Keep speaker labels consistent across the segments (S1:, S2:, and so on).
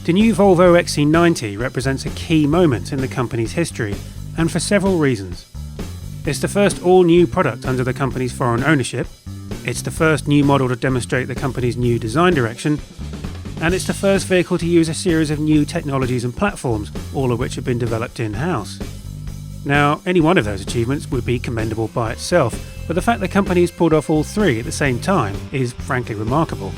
S1: The new Volvo XC90 represents a key moment in the company's history, and for several reasons. It's the first all-new product under the company's foreign ownership, it's the first new model to demonstrate the company's new design direction, and it's the first vehicle to use a series of new technologies and platforms, all of which have been developed in-house. Now, any one of those achievements would be commendable by itself, but the fact the company has pulled off all three at the same time is frankly remarkable.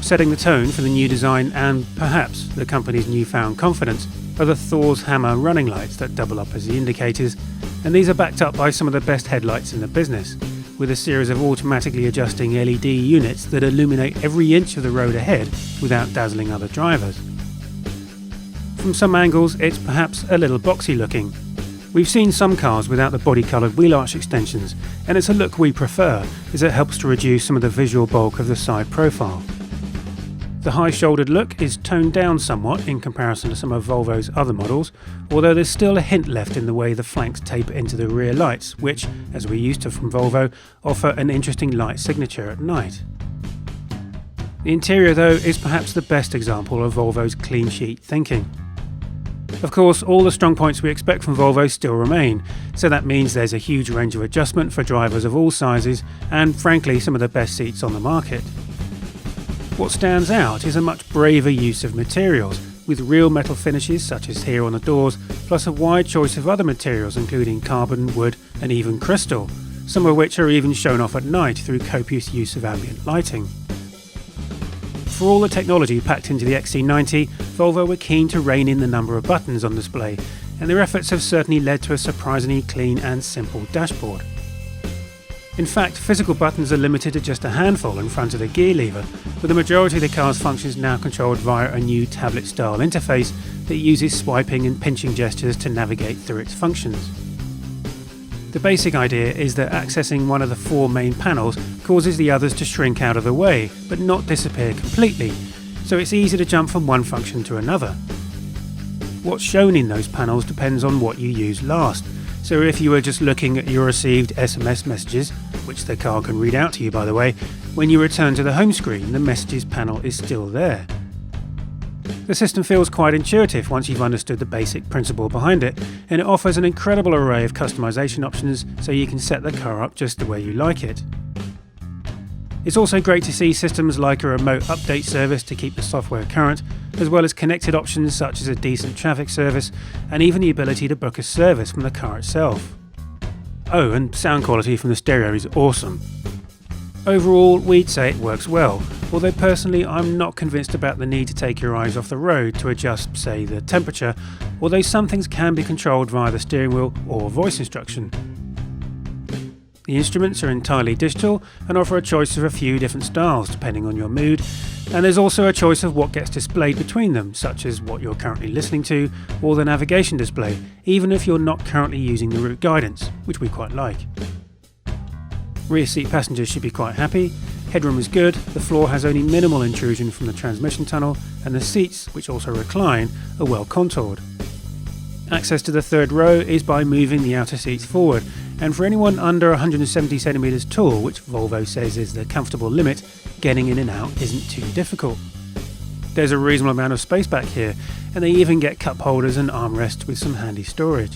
S1: Setting the tone for the new design and, perhaps, the company's newfound confidence are the Thor's Hammer running lights that double up as the indicators, and these are backed up by some of the best headlights in the business, with a series of automatically adjusting LED units that illuminate every inch of the road ahead without dazzling other drivers. From some angles, it's perhaps a little boxy looking. We've seen some cars without the body-coloured wheel arch extensions, and it's a look we prefer as it helps to reduce some of the visual bulk of the side profile. The high-shouldered look is toned down somewhat in comparison to some of Volvo's other models, although there's still a hint left in the way the flanks taper into the rear lights, which, as we're used to from Volvo, offer an interesting light signature at night. The interior, though, is perhaps the best example of Volvo's clean sheet thinking. Of course, all the strong points we expect from Volvo still remain, so that means there's a huge range of adjustment for drivers of all sizes and, frankly, some of the best seats on the market. What stands out is a much braver use of materials, with real metal finishes such as here on the doors, plus a wide choice of other materials including carbon, wood and even crystal, some of which are even shown off at night through copious use of ambient lighting. For all the technology packed into the XC90, Volvo were keen to rein in the number of buttons on display, and their efforts have certainly led to a surprisingly clean and simple dashboard. In fact, physical buttons are limited to just a handful in front of the gear lever, with the majority of the car's functions now controlled via a new tablet-style interface that uses swiping and pinching gestures to navigate through its functions. The basic idea is that accessing one of the four main panels causes the others to shrink out of the way, but not disappear completely, so it's easy to jump from one function to another. What's shown in those panels depends on what you use last. So if you were just looking at your received SMS messages, which the car can read out to you by the way, when you return to the home screen, the messages panel is still there. The system feels quite intuitive once you've understood the basic principle behind it, and it offers an incredible array of customization options so you can set the car up just the way you like it. It's also great to see systems like a remote update service to keep the software current, as well as connected options such as a decent traffic service and even the ability to book a service from the car itself. Oh, and sound quality from the stereo is awesome. Overall, we'd say it works well, although personally I'm not convinced about the need to take your eyes off the road to adjust, say, the temperature, although some things can be controlled via the steering wheel or voice instruction. The instruments are entirely digital and offer a choice of a few different styles depending on your mood, and there's also a choice of what gets displayed between them, such as what you're currently listening to or the navigation display, even if you're not currently using the route guidance, which we quite like. Rear seat passengers should be quite happy, headroom is good, the floor has only minimal intrusion from the transmission tunnel, and the seats, which also recline, are well contoured. Access to the third row is by moving the outer seats forward, and for anyone under 170cm tall, which Volvo says is the comfortable limit, getting in and out isn't too difficult. There's a reasonable amount of space back here, and they even get cup holders and armrests with some handy storage.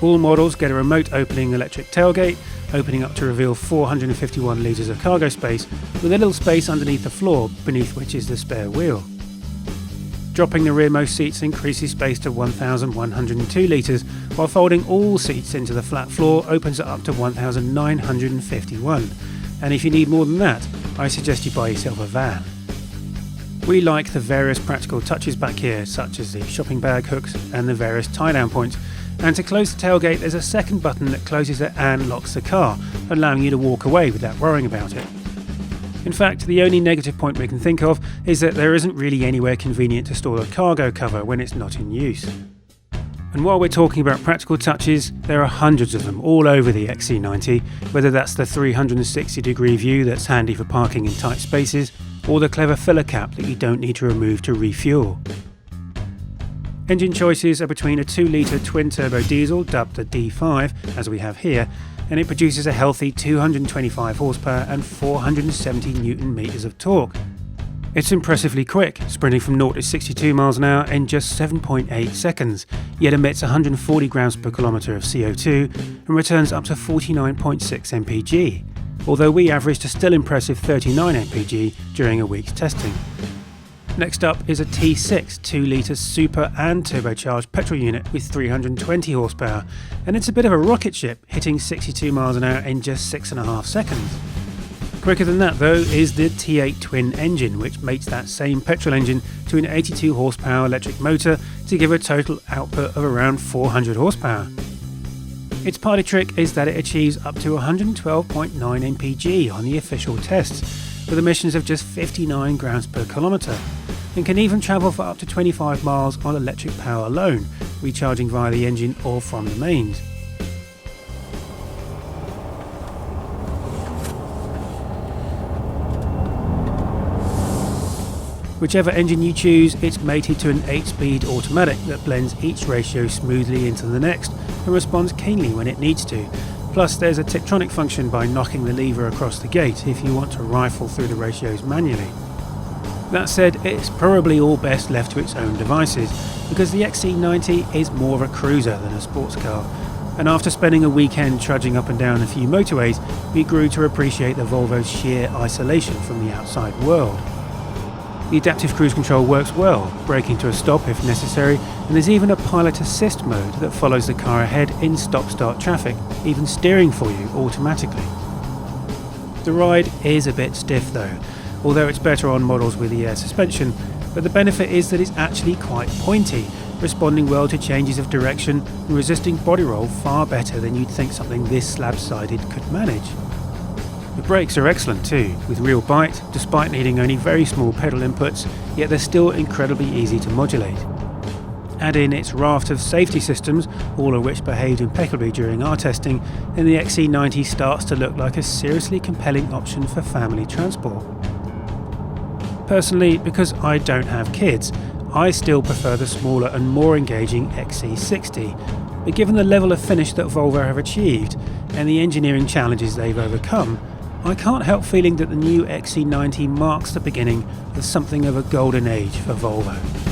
S1: All models get a remote opening electric tailgate, opening up to reveal 451 litres of cargo space, with a little space underneath the floor, beneath which is the spare wheel. Dropping the rearmost seats increases space to 1,102 litres, while folding all seats into the flat floor opens it up to 1,951. And if you need more than that, I suggest you buy yourself a van. We like the various practical touches back here, such as the shopping bag hooks and the various tie-down points. And to close the tailgate, there's a second button that closes it and locks the car, allowing you to walk away without worrying about it. In fact, the only negative point we can think of is that there isn't really anywhere convenient to store a cargo cover when it's not in use. And while we're talking about practical touches, there are hundreds of them all over the XC90, whether that's the 360-degree view that's handy for parking in tight spaces, or the clever filler cap that you don't need to remove to refuel. Engine choices are between a 2-litre twin-turbo diesel dubbed the D5, as we have here, and it produces a healthy 225 horsepower and 470 Nm of torque. It's impressively quick, sprinting from 0 to 62 miles an hour in just 7.8 seconds, yet emits 140 grams per kilometre of CO2 and returns up to 49.6 mpg, although we averaged a still impressive 39 mpg during a week's testing. Next up is a T6 2-litre super and turbocharged petrol unit with 320 horsepower, and it's a bit of a rocket ship, hitting 62 miles an hour in just 6.5 seconds. Quicker than that though is the T8 twin engine, which mates that same petrol engine to an 82 horsepower electric motor to give a total output of around 400 horsepower. Its party trick is that it achieves up to 112.9 mpg on the official tests, with emissions of just 59 grams per kilometre, and can even travel for up to 25 miles on electric power alone, recharging via the engine or from the mains. Whichever engine you choose, it's mated to an 8-speed automatic that blends each ratio smoothly into the next and responds keenly when it needs to. Plus there's a Tiptronic function by knocking the lever across the gate if you want to rifle through the ratios manually. That said, it's probably all best left to its own devices, because the XC90 is more of a cruiser than a sports car, and after spending a weekend trudging up and down a few motorways, we grew to appreciate the Volvo's sheer isolation from the outside world. The adaptive cruise control works well, braking to a stop if necessary, and there's even a pilot assist mode that follows the car ahead in stop-start traffic, even steering for you automatically. The ride is a bit stiff though, although it's better on models with the air suspension, but the benefit is that it's actually quite pointy, responding well to changes of direction and resisting body roll far better than you'd think something this slab-sided could manage. The brakes are excellent too, with real bite, despite needing only very small pedal inputs, yet they're still incredibly easy to modulate. Add in its raft of safety systems, all of which behaved impeccably during our testing, and the XC90 starts to look like a seriously compelling option for family transport. Personally, because I don't have kids, I still prefer the smaller and more engaging XC60, but given the level of finish that Volvo have achieved, and the engineering challenges they've overcome, I can't help feeling that the new XC90 marks the beginning of something of a golden age for Volvo.